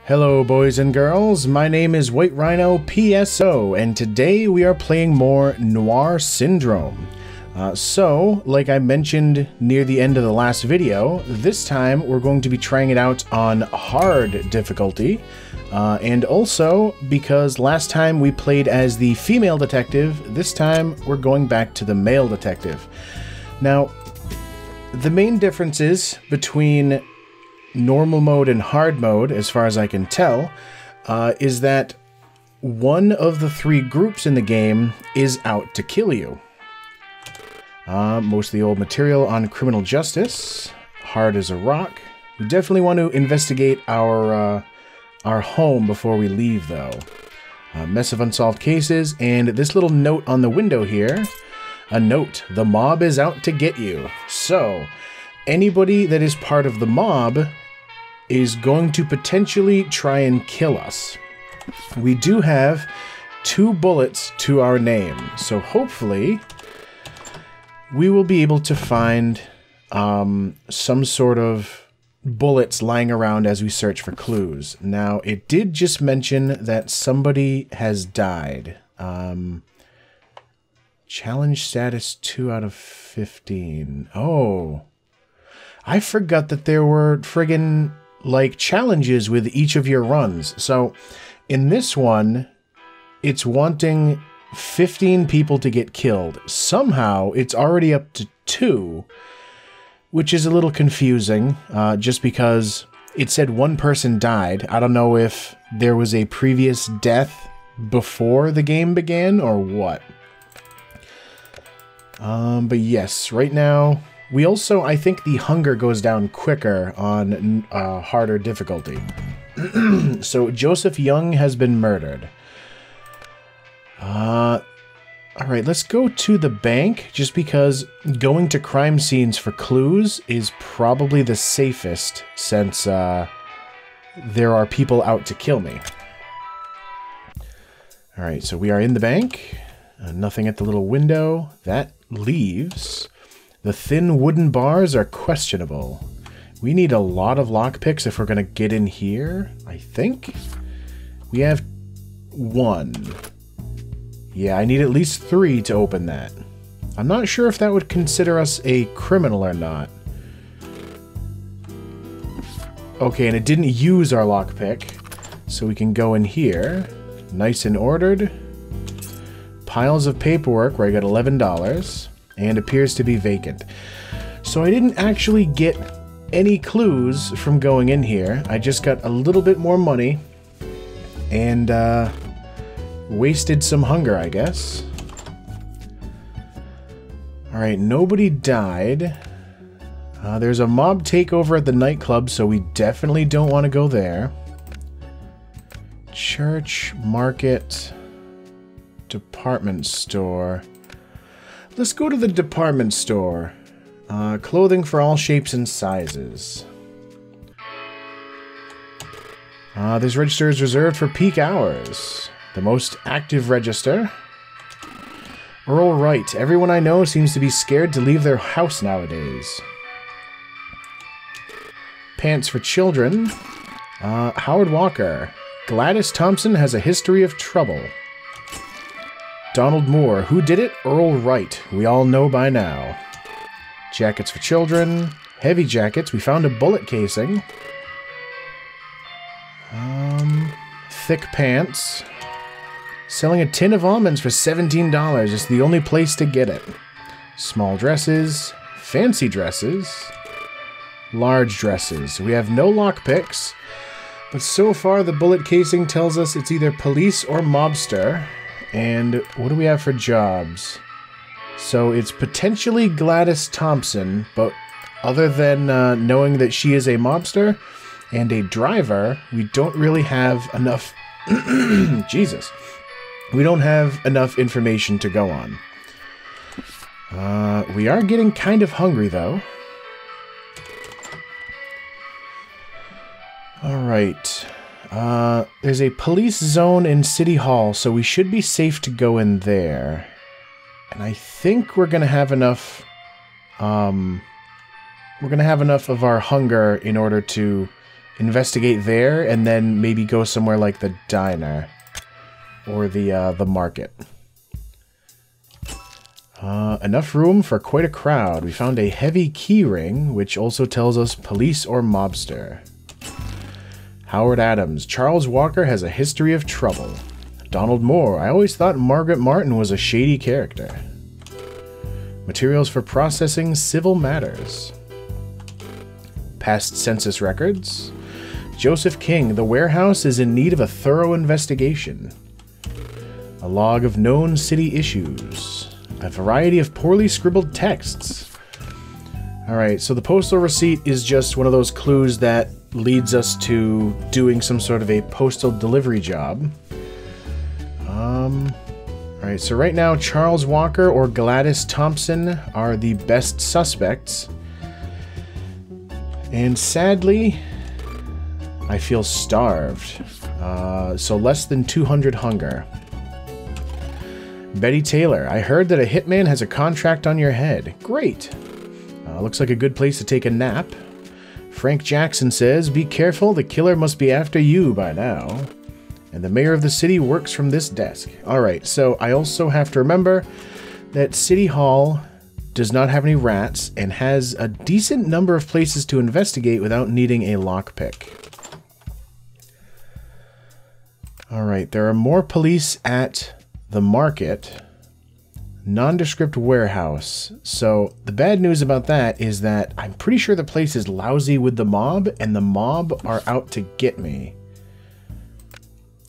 Hello boys and girls, my name is White Rhino PSO, and today we are playing more Noir Syndrome. So, like I mentioned near the end of the last video, this time we're going to be trying it out on hard difficulty, and also because last time we played as the female detective, this time we're going back to the male detective. Now, the main differences between normal mode and hard mode, as far as I can tell, is that one of the three groups in the game is out to kill you. Most of the old material on criminal justice, hard as a rock. We definitely want to investigate our home before we leave, though. A mess of unsolved cases, and this little note on the window here. A note: the mob is out to get you. So, anybody that is part of the mob is going to potentially try and kill us. We do have 2 bullets to our name, so hopefully we will be able to find some sort of bullets lying around as we search for clues. Now, it did just mention that somebody has died. Challenge status 2 out of 15. Oh, I forgot that there were friggin' like challenges with each of your runs. So in this one, it's wanting 15 people to get killed. Somehow it's already up to 2, which is a little confusing, just because it said 1 person died. I don't know if there was a previous death before the game began or what. But yes, right now, we also, I think the hunger goes down quicker on harder difficulty. So Joseph Young has been murdered. Alright, let's go to the bank, just because going to crime scenes for clues is probably the safest, since there are people out to kill me. Alright, so we are in the bank. Nothing at the little window. That leaves. The thin wooden bars are questionable. We need a lot of lockpicks if we're going to get in here, I think. We have 1. Yeah, I need at least 3 to open that. I'm not sure if that would consider us a criminal or not. Okay, and it didn't use our lockpick, so we can go in here. Nice and ordered. Piles of paperwork where I got $11. And appears to be vacant. So I didn't actually get any clues from going in here. I just got a little bit more money and wasted some hunger, I guess. Alright, nobody died. There's a mob takeover at the nightclub, so we definitely don't want to go there. Church, market, department store. Let's go to the department store. Clothing for all shapes and sizes. This register is reserved for peak hours. The most active register. Earl Wright. Everyone I know seems to be scared to leave their house nowadays. Pants for children. Howard Walker. Gladys Thompson has a history of trouble. Donald Moore. Who did it? Earl Wright. We all know by now. Jackets for children. Heavy jackets. We found a bullet casing. Thick pants. Selling a tin of almonds for $17. It's the only place to get it. Small dresses. Fancy dresses. Large dresses. We have no lockpicks. But so far the bullet casing tells us it's either police or mobster. And what do we have for jobs? So it's potentially Gladys Thompson, but other than knowing that she is a mobster and a driver, we don't really have enough... Jesus. We don't have enough information to go on. We are getting kind of hungry, though. Alright. There's a police zone in City Hall, so we should be safe to go in there. And I think we're gonna have enough, of our hunger in order to investigate there, and then maybe go somewhere like the diner or the market. Enough room for quite a crowd. We found a heavy key ring, which also tells us police or mobster. Howard Adams. Charles Walker has a history of trouble. Donald Moore. I always thought Margaret Martin was a shady character. Materials for processing civil matters. Past census records. Joseph King. The warehouse is in need of a thorough investigation. A log of known city issues. A variety of poorly scribbled texts. Alright, so the postal receipt is just one of those clues that leads us to doing some sort of a postal delivery job. Alright, so right now Charles Walker or Gladys Thompson are the best suspects. And sadly, I feel starved. So less than 200 hunger. Betty Taylor, I heard that a hitman has a contract on your head. Great. Looks like a good place to take a nap. Frank Jackson says, be careful, the killer must be after you by now. And the mayor of the city works from this desk. Alright, so I also have to remember that City Hall does not have any rats and has a decent number of places to investigate without needing a lockpick. Alright, there are more police at the market. Nondescript warehouse. So the bad news about that is that I'm pretty sure the place is lousy with the mob, and the mob are out to get me.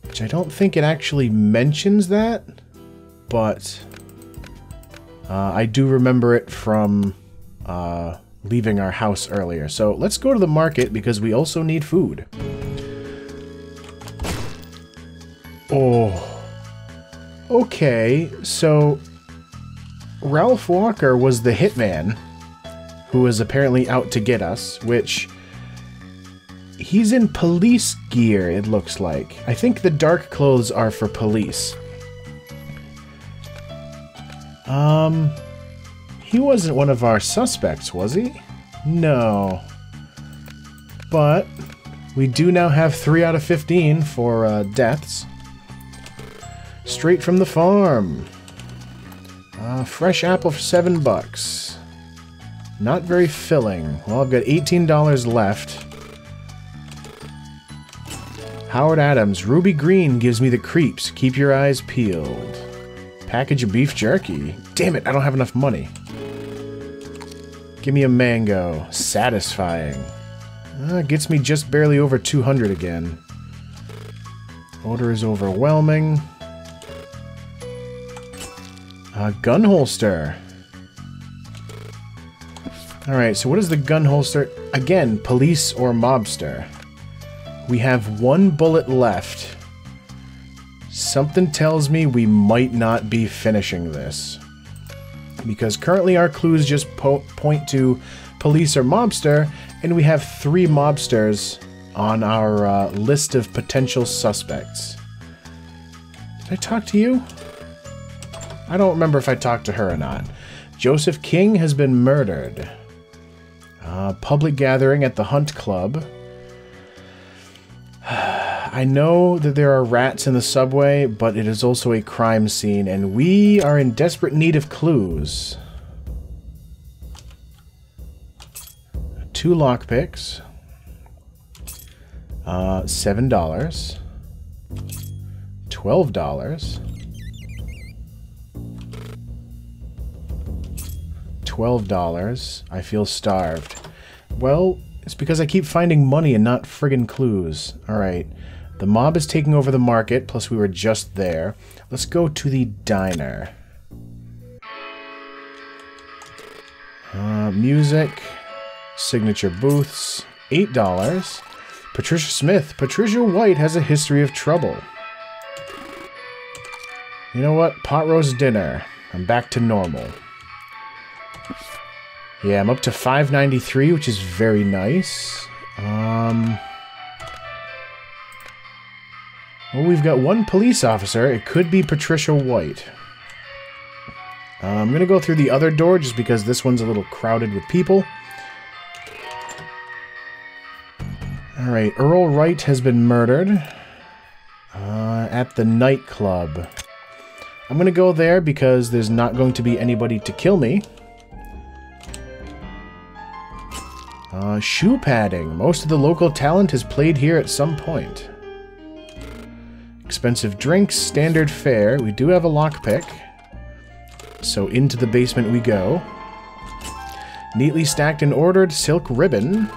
Which I don't think it actually mentions that, but I do remember it from leaving our house earlier. So let's go to the market because we also need food. Oh. Okay, so Ralph Walker was the hitman who was apparently out to get us, which he's in police gear, it looks like. I think the dark clothes are for police. He wasn't one of our suspects, was he? No. But we do now have 3 out of 15 for deaths. Straight from the farm. Fresh apple for $7. Not very filling. Well, I've got $18 left. Howard Adams. Ruby Green gives me the creeps. Keep your eyes peeled. Package of beef jerky. Damn it, I don't have enough money. Give me a mango. Satisfying. Gets me just barely over 200 again. Odor is overwhelming. Gun holster. Alright, so what is the gun holster? Again, police or mobster. We have 1 bullet left. Something tells me we might not be finishing this. Because currently our clues just point to police or mobster, and we have 3 mobsters on our list of potential suspects. Did I talk to you? I don't remember if I talked to her or not. Joseph King has been murdered. Public gathering at the Hunt Club. I know that there are rats in the subway, but it is also a crime scene, and we are in desperate need of clues. 2 lockpicks. $7. $12. $12. I feel starved. Well, it's because I keep finding money and not friggin' clues. Alright. The mob is taking over the market, plus we were just there. Let's go to the diner. Music. Signature booths. $8. Patricia Smith. Patricia White has a history of trouble. You know what? Pot roast dinner. I'm back to normal. Yeah, I'm up to $5.93, which is very nice. Well, we've got 1 police officer. It could be Patricia White. I'm going to go through the other door just because this one's a little crowded with people. Alright. Alright, Earl Wright has been murdered at the nightclub. I'm gonna go there because there's not going to be anybody to kill me. Shoe padding. Most of the local talent has played here at some point. Expensive drinks, standard fare. We do have a lockpick. So into the basement we go. Neatly stacked and ordered silk ribbon.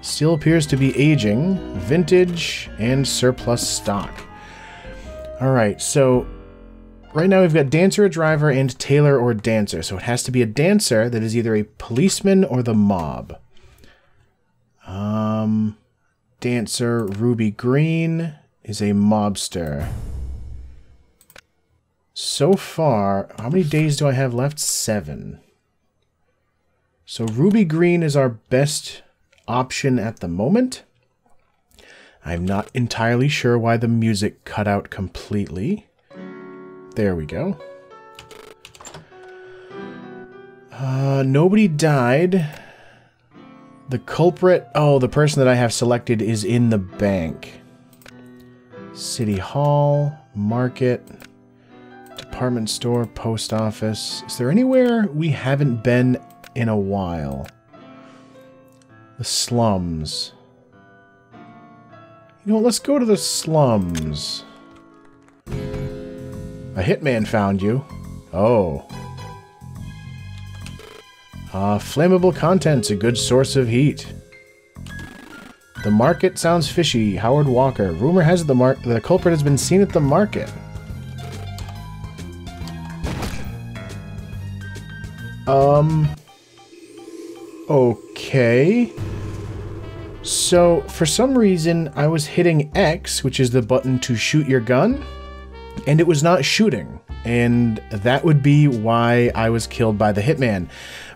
Still appears to be aging. Vintage and surplus stock. Alright, so right now we've got dancer or driver and tailor or dancer. So it has to be a dancer that is either a policeman or the mob. Dancer Ruby Green is a mobster. So far, how many days do I have left? 7. So Ruby Green is our best option at the moment. I'm not entirely sure why the music cut out completely. There we go. Nobody died. The culprit, oh, the person that I have selected is in the bank. City Hall, Market, Department Store, Post Office. Is there anywhere we haven't been in a while? The slums. You know what, let's go to the slums. A hitman found you. Oh. Flammable contents, a good source of heat. The market sounds fishy. Howard Walker. Rumor has it the culprit has been seen at the market. Okay. So, for some reason, I was hitting X, which is the button to shoot your gun, and it was not shooting. And that would be why I was killed by the hitman.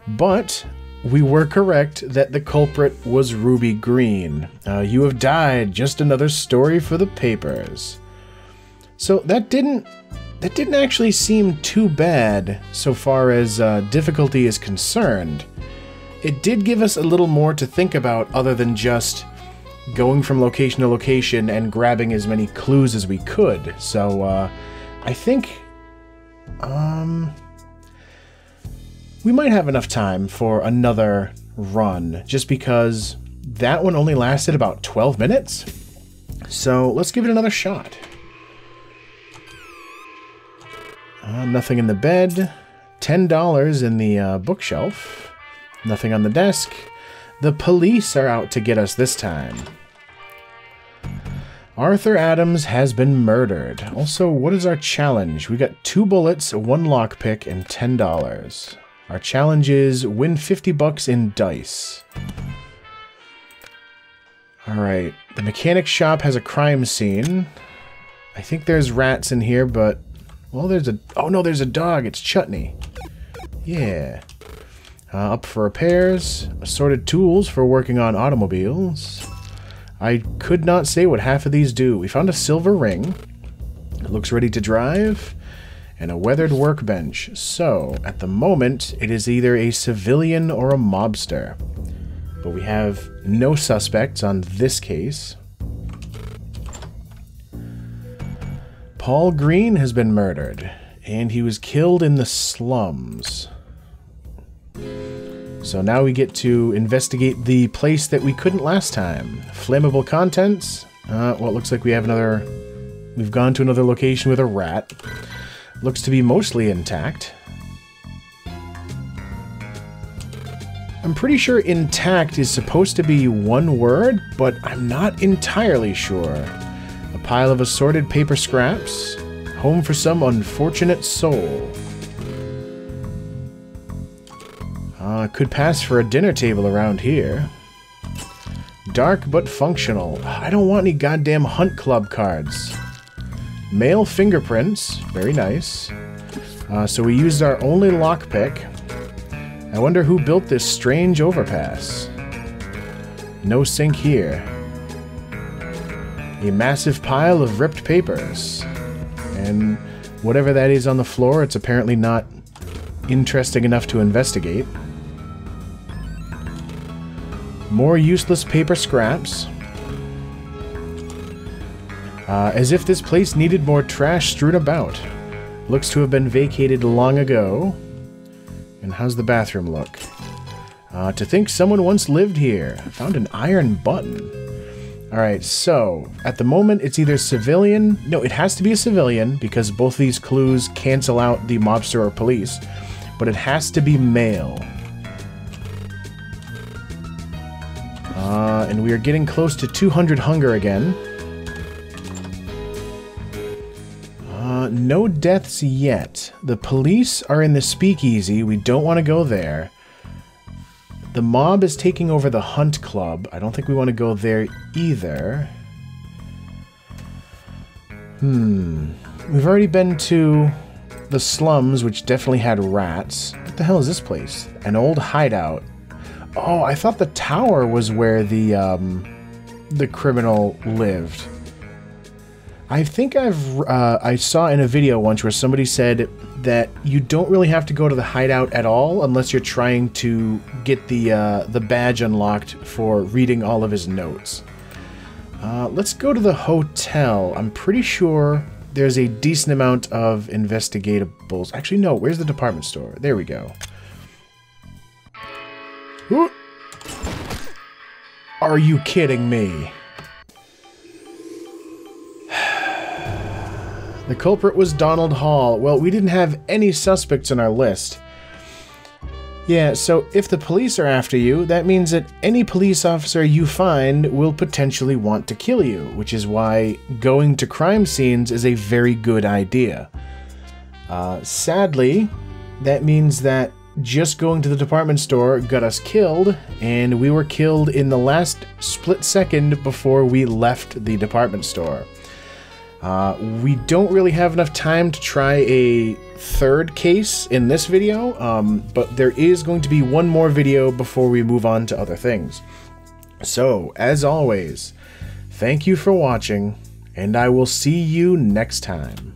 But we were correct that the culprit was Ruby Green. You have died. Just another story for the papers. So that didn't actually seem too bad so far as difficulty is concerned. It did give us a little more to think about other than just going from location to location and grabbing as many clues as we could. So I think we might have enough time for another run, just because that one only lasted about 12 minutes. So let's give it another shot. Nothing in the bed. $10 in the bookshelf. Nothing on the desk. The police are out to get us this time. Arthur Adams has been murdered. Also, what is our challenge? We got 2 bullets, 1 lockpick, and $10. Our challenge is win 50 bucks in dice. Alright, the mechanic shop has a crime scene. I think there's rats in here, but... well, there's a... oh no, there's a dog. It's Chutney. Yeah. Up for repairs. Assorted tools for working on automobiles. I could not say what half of these do. We found a silver ring. It looks ready to drive. And a weathered workbench. So, at the moment, it is either a civilian or a mobster. But we have no suspects on this case. Paul Green has been murdered. And he was killed in the slums. So now we get to investigate the place that we couldn't last time. Flammable contents. Well, it looks like we have another... we've gone to another location with a rat. Looks to be mostly intact. I'm pretty sure intact is supposed to be one word, but I'm not entirely sure. A pile of assorted paper scraps. Home for some unfortunate soul. Could pass for a dinner table around here. Dark but functional. I don't want any goddamn Hunt Club cards. Male fingerprints. Very nice. So we used our only lockpick. I wonder who built this strange overpass. No sink here. A massive pile of ripped papers. And whatever that is on the floor, it's apparently not interesting enough to investigate. More useless paper scraps. As if this place needed more trash strewn about. Looks to have been vacated long ago. And how's the bathroom look? To think someone once lived here. Found an iron button. Alright, so, at the moment it's either civilian... No, it has to be a civilian, because both of these clues cancel out the mobster or police. But it has to be male. And we are getting close to 200 hunger again. No deaths yet. The police are in the speakeasy. We don't want to go there. The mob is taking over the hunt club. I don't think we want to go there either. We've already been to the slums, which definitely had rats. What the hell is this place? An old hideout. Oh, I thought the tower was where the criminal lived. I think I saw in a video once where somebody said that you don't really have to go to the hideout at all unless you're trying to get the badge unlocked for reading all of his notes. Let's go to the hotel. I'm pretty sure there's a decent amount of investigatables. Actually, no. Where's the department store? There we go. Ooh. Are you kidding me? The culprit was Donald Hall. Well, we didn't have any suspects on our list. Yeah, so if the police are after you, that means that any police officer you find will potentially want to kill you, which is why going to crime scenes is a very good idea. Sadly, that means that just going to the department store got us killed, and we were killed in the last split second before we left the department store. We don't really have enough time to try a third case in this video, but there is going to be one more video before we move on to other things. So, as always, thank you for watching, and I will see you next time.